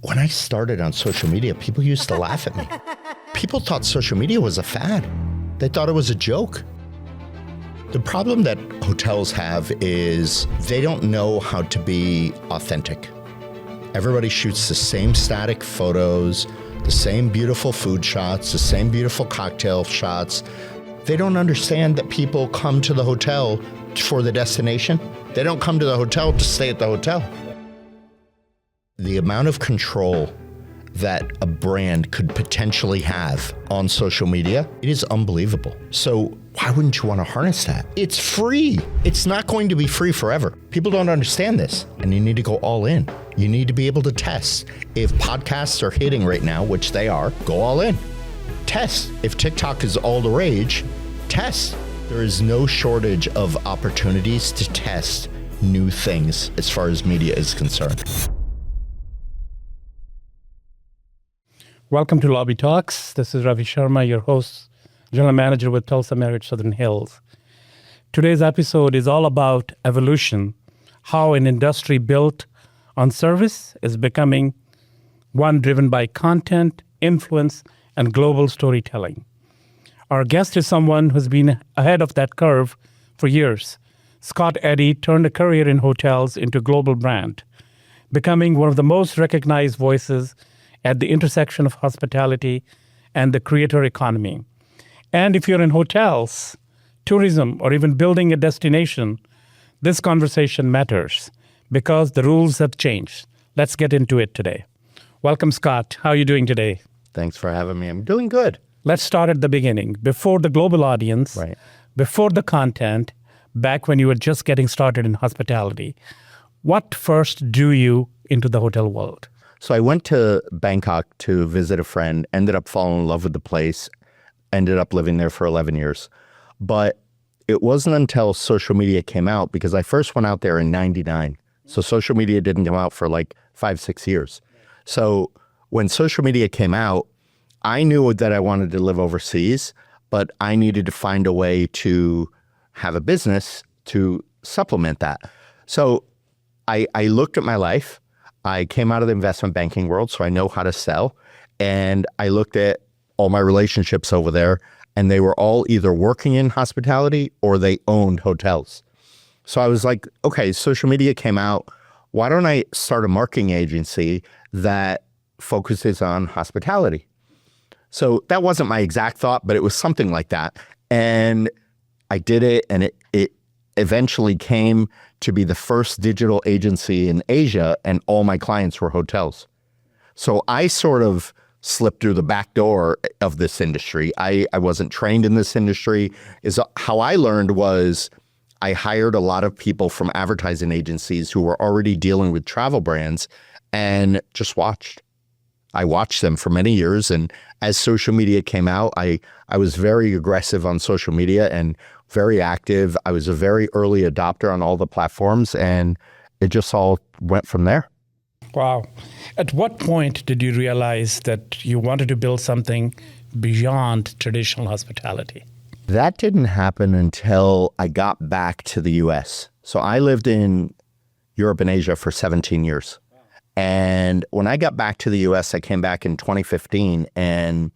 When I started on social media, people used to laugh at me. People thought social media was a fad. They thought it was a joke. The problem that hotels have is they don't know how to be authentic. Everybody shoots the same static photos, the same beautiful food shots, the same beautiful cocktail shots. They don't understand that people come to the hotel for the destination. They don't come to the hotel to stay at the hotel. The amount of control that a brand could potentially have on social media, it is unbelievable. So why wouldn't you want to harness that? It's free. It's not going to be free forever. People don't understand this, and you need to go all in. You need to be able to test. If podcasts are hitting right now, which they are, go all in. Test. If TikTok is all the rage, test. There is no shortage of opportunities to test new things as far as media is concerned. Welcome to Lobby Talks. This is Ravi Sharma, your host, General Manager with Tulsa Marriott Southern Hills. Today's episode is all about evolution, how an industry built on service is becoming one driven by content, influence, and global storytelling. Our guest is someone who's been ahead of that curve for years. Scott Eddy turned a career in hotels into a global brand, becoming one of the most recognized voices at the intersection of hospitality and the creator economy. And if you're in hotels, tourism, or even building a destination, this conversation matters because the rules have changed. Let's get into it today. Welcome, Scott. How are you doing today? Thanks for having me. I'm doing good. Let's start at the beginning. Before the global audience, Right. Before the content, back when you were just getting started in hospitality, what first drew you into the hotel world? So I went to Bangkok to visit a friend, ended up falling in love with the place, ended up living there for 11 years. But it wasn't until social media came out, because I first went out there in 99. So social media didn't come out for like 5-6 years. So when social media came out, I knew that I wanted to live overseas, but I needed to find a way to have a business to supplement that. So I looked at my life. I came out of the investment banking world, so I know how to sell. And I looked at all my relationships over there, and they were all either working in hospitality or they owned hotels. So I was like, okay, social media came out. Why don't I start a marketing agency that focuses on hospitality? So that wasn't my exact thought, but it was something like that. And I did it, and it eventually came to be the first digital agency in Asia, and all my clients were hotels. So I sort of slipped through the back door of this industry. I wasn't trained in this industry. How I learned was I hired a lot of people from advertising agencies who were already dealing with travel brands and just watched. I watched them for many years, and as social media came out, I was very aggressive on social media and very active. I was a very early adopter on all the platforms, and it just all went from there. Wow. At what point did you realize that you wanted to build something beyond traditional hospitality? That didn't happen until I got back to the US. So I lived in Europe and Asia for 17 years. And when I got back to the US, I came back in 2015, and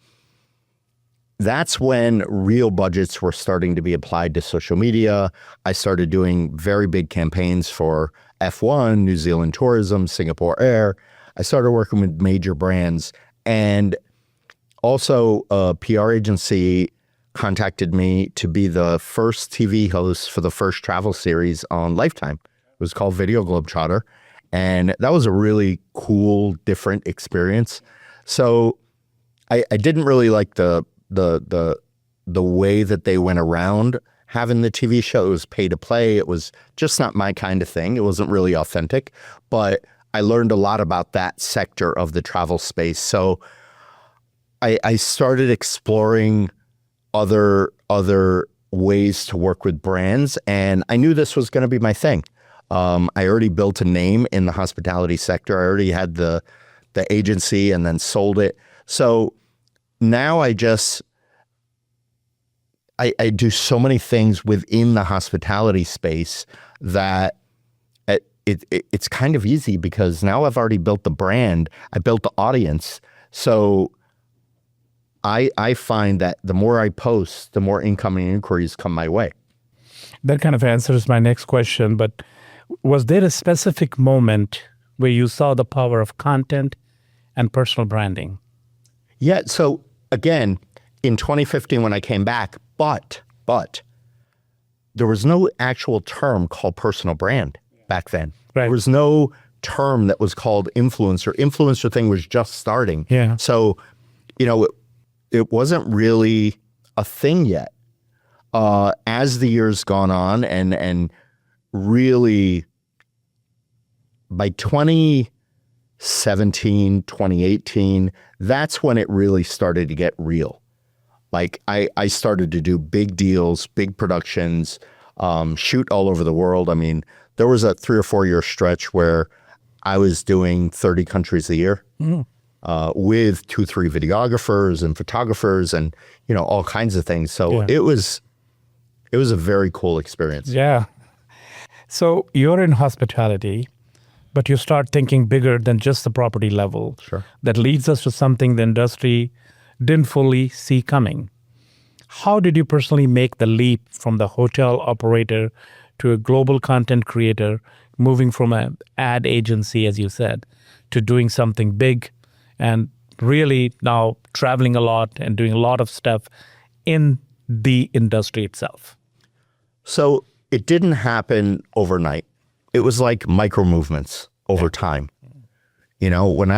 that's when real budgets were starting to be applied to social media. I started doing very big campaigns for F1, New Zealand Tourism, Singapore Air. I started working with major brands, and also a PR agency contacted me to be the first TV host for the first travel series on Lifetime. It was called Video Globetrotter. And that was a really cool, different experience. So I didn't really like the way that they went around having the TV show. It was pay to play. It was just not my kind of thing. It wasn't really authentic. But I learned a lot about that sector of the travel space. So I started exploring other ways to work with brands, and I knew this was going to be my thing. I already built a name in the hospitality sector. I already had the agency and then sold it. So now I do so many things within the hospitality space that it's kind of easy because now I've already built the brand, I built the audience. So I find that the more I post, the more incoming inquiries come my way. That kind of answers my next question, but was there a specific moment where you saw the power of content and personal branding? Yeah. So again, in 2015 when I came back, but there was no actual term called personal brand back then. Right. There was no term that was called influencer. Influencer thing was just starting. Yeah. So, it wasn't really a thing yet. As the years gone on and really by 2017, 2018, that's when it really started to get real. Like I started to do big deals, big productions, shoot all over the world. I mean, there was a 3 or 4 year stretch where I was doing 30 countries a year with 2-3 videographers and photographers and, all kinds of things. So it was a very cool experience. Yeah. So you're in hospitality, but you start thinking bigger than just the property level. Sure. That leads us to something the industry didn't fully see coming. How did you personally make the leap from the hotel operator to a global content creator, moving from an ad agency, as you said, to doing something big and really now traveling a lot and doing a lot of stuff in the industry itself? So it didn't happen overnight. It was like micro movements over time. When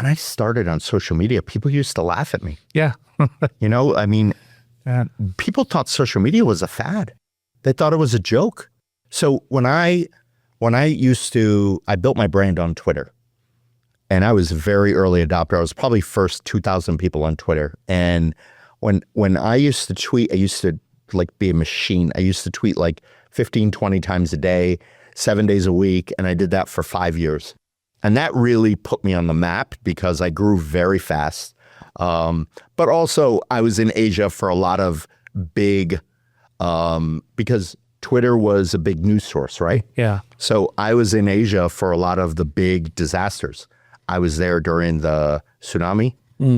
I started on social media, people used to laugh at me. Yeah. I mean, people thought social media was a fad. They thought it was a joke. So when I built my brand on Twitter, and I was a very early adopter. I was probably first 2,000 people on Twitter. And when I used to tweet, I used to be a machine. I used to tweet 15, 20 times a day, 7 days a week. And I did that for 5 years. And that really put me on the map because I grew very fast. But also I was in Asia for a lot of big, because Twitter was a big news source, right? Yeah. So I was in Asia for a lot of the big disasters. I was there during the tsunami.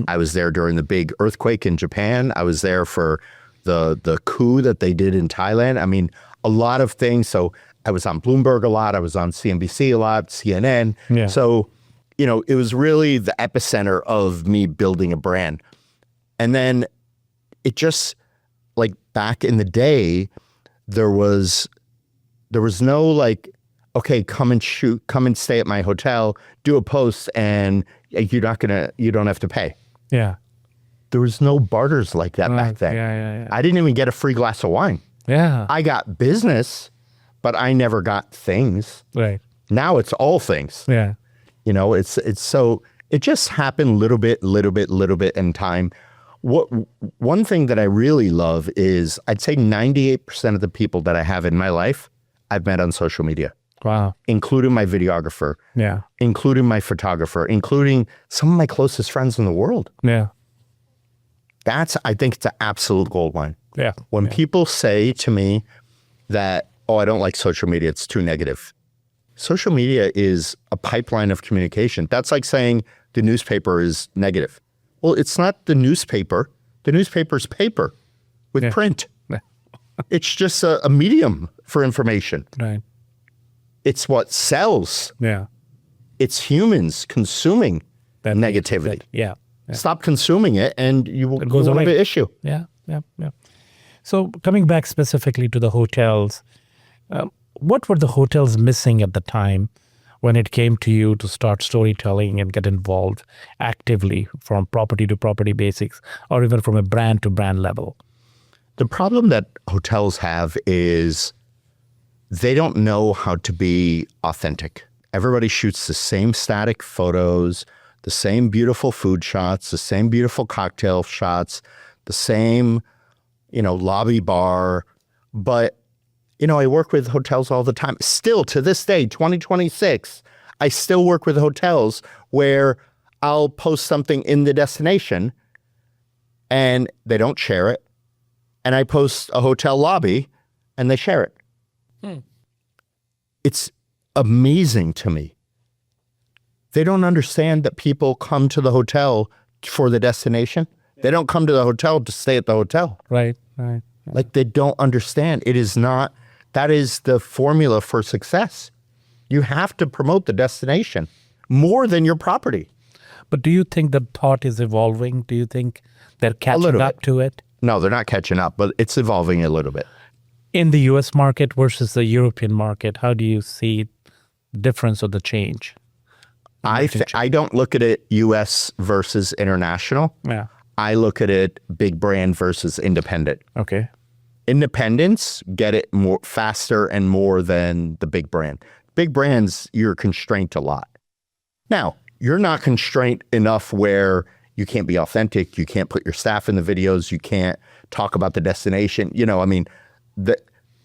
I was there during the big earthquake in Japan. I was there for the coup that they did in Thailand. I mean, a lot of things. So I was on Bloomberg a lot. I was on CNBC a lot, CNN. Yeah. So, it was really the epicenter of me building a brand. And then it just, back in the day, there was no okay, come and stay at my hotel, do a post, and you don't have to pay. Yeah. There was no barters like that back then. Yeah. I didn't even get a free glass of wine. Yeah. I got business, but I never got things. Right. Now it's all things. Yeah. It's so it just happened little bit in time. One thing that I really love is I'd say 98% of the people that I have in my life, I've met on social media. Wow. Including my videographer. Yeah. Including my photographer, including some of my closest friends in the world. Yeah. I think it's an absolute gold mine. Yeah. When people say to me that, I don't like social media, it's too negative. Social media is a pipeline of communication. That's like saying the newspaper is negative. Well, it's not the newspaper. The newspaper's paper with print. Yeah. It's just a medium for information. Right. It's what sells. Yeah. It's humans consuming that negativity. Yeah. Stop consuming it and you won't goes have an away. issue. Yeah. So coming back specifically to the hotels, what were the hotels missing at the time when it came to you to start storytelling and get involved actively from property to property basics or even from a brand to brand level? The problem that hotels have is they don't know how to be authentic. Everybody shoots the same static photos, the same beautiful food shots, the same beautiful cocktail shots, the same, lobby bar. But, I work with hotels all the time. Still to this day, 2026, I still work with hotels where I'll post something in the destination and they don't share it. And I post a hotel lobby and they share it. it's amazing to me. They don't understand that people come to the hotel for the destination. They don't come to the hotel to stay at the hotel. Right. Like, they don't understand. It is not, that is the formula for success. You have to promote the destination more than your property. But do you think the thought is evolving? Do you think they're catching little up bit. to it? No, they're not catching up, but it's evolving a little bit. In the US market versus the European market, how do you see the difference or the change? I don't look at it US versus international. Yeah. I look at it big brand versus independent. Okay. Independents get it more faster and more than the big brand. Big brands, you're constrained a lot. Now, you're not constrained enough where you can't be authentic, you can't put your staff in the videos, you can't talk about the destination. You know, I mean,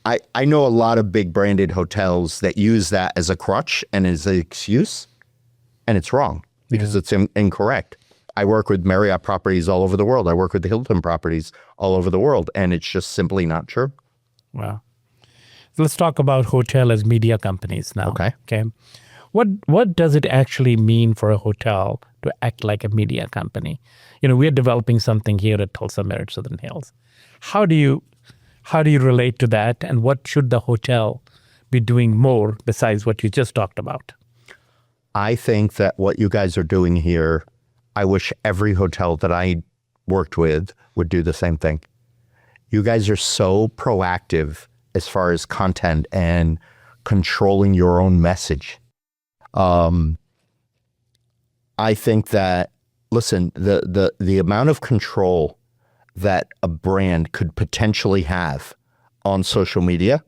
I know a lot of big branded hotels that use that as a crutch and as an excuse, and it's wrong because it's incorrect. I work with Marriott properties all over the world. I work with the Hilton properties all over the world, and it's just simply not true. Wow. So let's talk about hotel as media companies now. Okay. What does it actually mean for a hotel to act like a media company? You know, we're developing something here at Tulsa Marriott Southern Hills. How do you relate to that, and what should the hotel be doing more besides what you just talked about? I think that what you guys are doing here, I wish every hotel that I worked with would do the same thing. You guys are so proactive as far as content and controlling your own message. I think that, listen, the amount of control that a brand could potentially have on social media,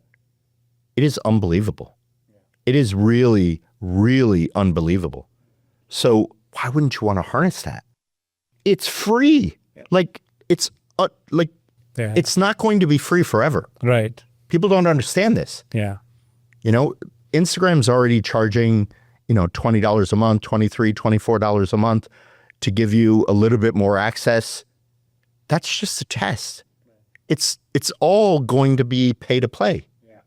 it is unbelievable. It is really, really unbelievable. So why wouldn't you want to harness that? It's free. Like, it's not going to be free forever. Right. People don't understand this. Yeah. You know, Instagram's already charging, $20 a month, $23, $24 a month to give you a little bit more access. That's just a test. It's all going to be pay to play. Yeah.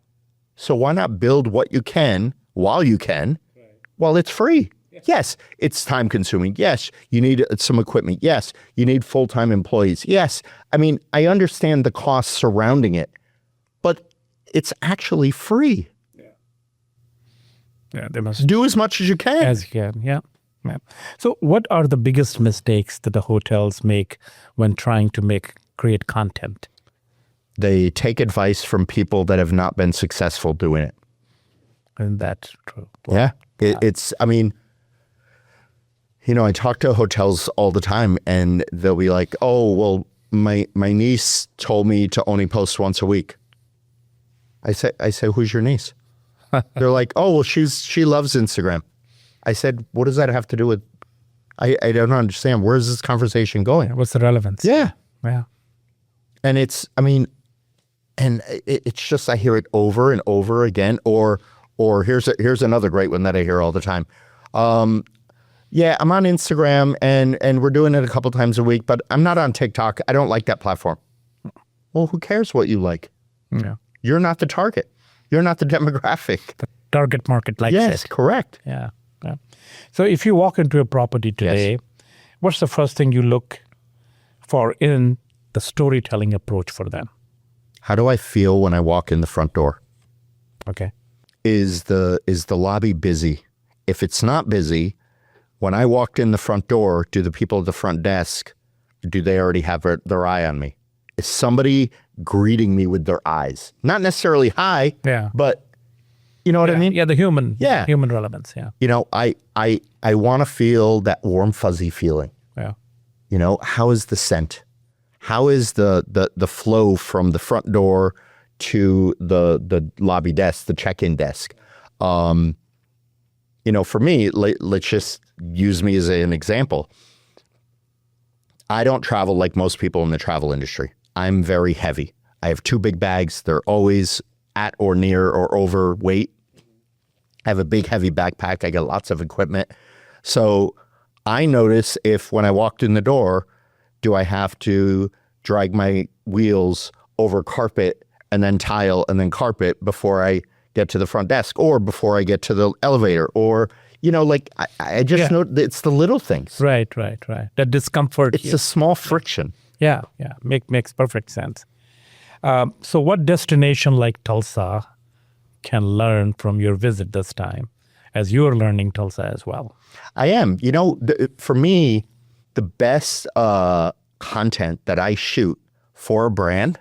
So why not build what you can while you can, while it's free? Yeah. Yes, it's time consuming. Yes, you need some equipment. Yes, you need full-time employees. Yes, I mean, I understand the costs surrounding it, but it's actually free. Yeah, they must do as much as you can. As you can, yeah. So what are the biggest mistakes that the hotels make when trying to create content? They take advice from people that have not been successful doing it. And that's true. Yeah. I talk to hotels all the time, and they'll be like, oh, well, my niece told me to only post once a week. I say, who's your niece? They're like, oh, well, she loves Instagram. I said, what does that have to do with, I don't understand. Where's this conversation going? What's the relevance? Yeah. Yeah. And it's just, I hear it over and over again. Or here's another great one that I hear all the time. Yeah, I'm on Instagram and we're doing it a couple times a week, but I'm not on TikTok. I don't like that platform. Well, who cares what you like? Yeah. You're not the target. You're not the demographic. The target market likes it. Yes, correct. Yeah. So if you walk into a property today, what's the first thing you look for in the storytelling approach for them? How do I feel when I walk in the front door? Okay. Is the lobby busy? If it's not busy, when I walked in the front door, do the people at the front desk, do they already have their eye on me? Is somebody greeting me with their eyes? Not necessarily hi, but you know what I mean? Yeah, the human relevance, yeah. I want to feel that warm, fuzzy feeling. Yeah. How is the scent? How is the flow from the front door to the lobby desk, the check-in desk? For me, let's just use me as an example. I don't travel like most people in the travel industry. I'm very heavy. I have 2 big bags. They're always at or near or overweight. I have a big, heavy backpack. I got lots of equipment. So I notice if when I walked in the door, do I have to drag my wheels over carpet and then tile and then carpet before I get to the front desk, or before I get to the elevator, or, like I just know it's the little things. Right. That discomfort. It's a small friction. Yeah. Makes perfect sense. So what destination like Tulsa can learn from your visit this time, as you're learning Tulsa as well? I am. For me, the best content that I shoot for a brand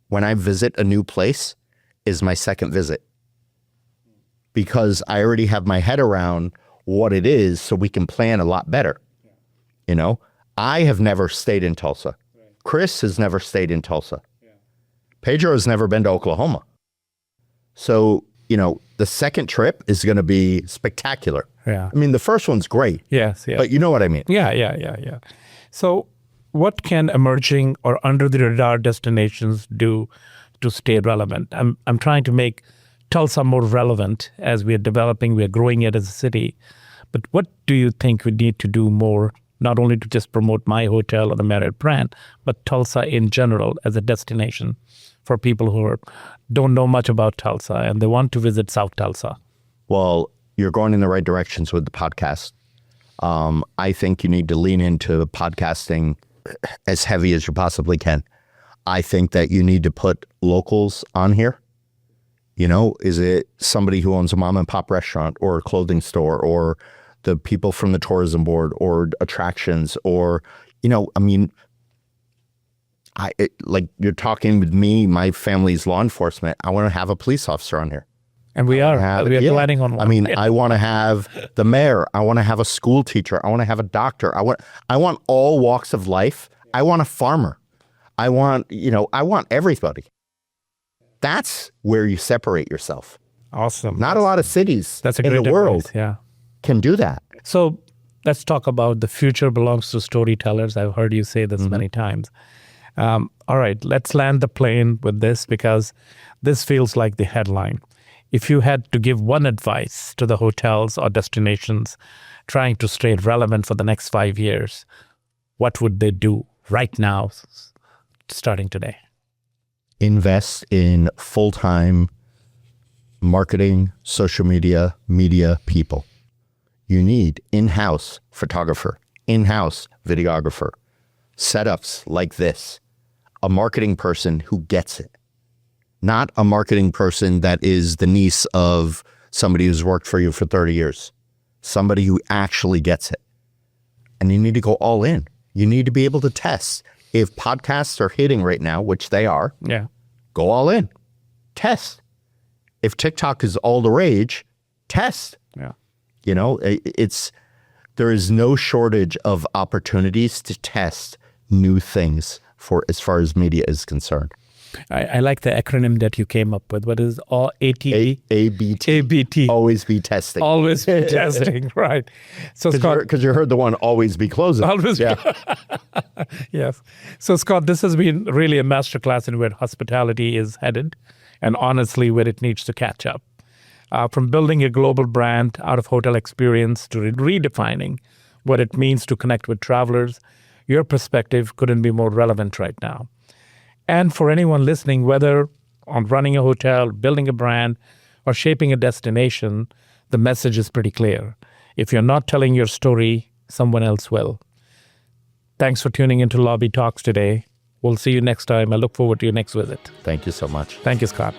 when I visit a new place is my second visit, because I already have my head around what it is, so we can plan a lot better. I have never stayed in Tulsa. Chris has never stayed in Tulsa. Pedro has never been to Oklahoma. So, the second trip is going to be spectacular. Yeah. I mean, the first one's great. Yes. But you know what I mean. Yeah. So what can emerging or under the radar destinations do to stay relevant? I'm trying to make Tulsa more relevant as we are developing, we are growing it as a city. But what do you think we need to do more, not only to just promote my hotel or the Marriott brand, but Tulsa in general as a destination for people who don't know much about Tulsa and they want to visit South Tulsa? Well, you're going in the right directions with the podcast. I think you need to lean into podcasting as heavy as you possibly can. I think that you need to put locals on here. Is it somebody who owns a mom and pop restaurant or a clothing store, or the people from the tourism board or attractions, or, like you're talking with me, my family's law enforcement. I want to have a police officer on here. And we are planning on one. I want to have the mayor. I want to have a school teacher. I want to have a doctor. I want all walks of life. I want a farmer. I want everybody. That's where you separate yourself. Awesome. Not a lot of cities in the world can do that. So let's talk about the future belongs to storytellers. I've heard you say this many times. All right, let's land the plane with this, because this feels like the headline. If you had to give one advice to the hotels or destinations trying to stay relevant for the next 5 years, what would they do right now, starting today? Invest in full-time marketing, social media people. You need in-house photographer, in-house videographer, setups like this, a marketing person who gets it. Not a marketing person that is the niece of somebody who's worked for you for 30 years. Somebody who actually gets it. And you need to go all in. You need to be able to test. If podcasts are hitting right now, which they are, go all in. Test. If TikTok is all the rage, test. Yeah. There is no shortage of opportunities to test new things for as far as media is concerned. I like the acronym that you came up with. What is all ATB? ABT. ABT. Always be testing. Always be testing, right. So Scott, because you heard the one, always be closing. Always be. Yes. So Scott, this has been really a masterclass in where hospitality is headed, and honestly where it needs to catch up. From building a global brand out of hotel experience to redefining what it means to connect with travelers, your perspective couldn't be more relevant right now. And for anyone listening, whether on running a hotel, building a brand, or shaping a destination, the message is pretty clear. If you're not telling your story, someone else will. Thanks for tuning into Lobby Talks today. We'll see you next time. I look forward to your next visit. Thank you so much. Thank you, Scott.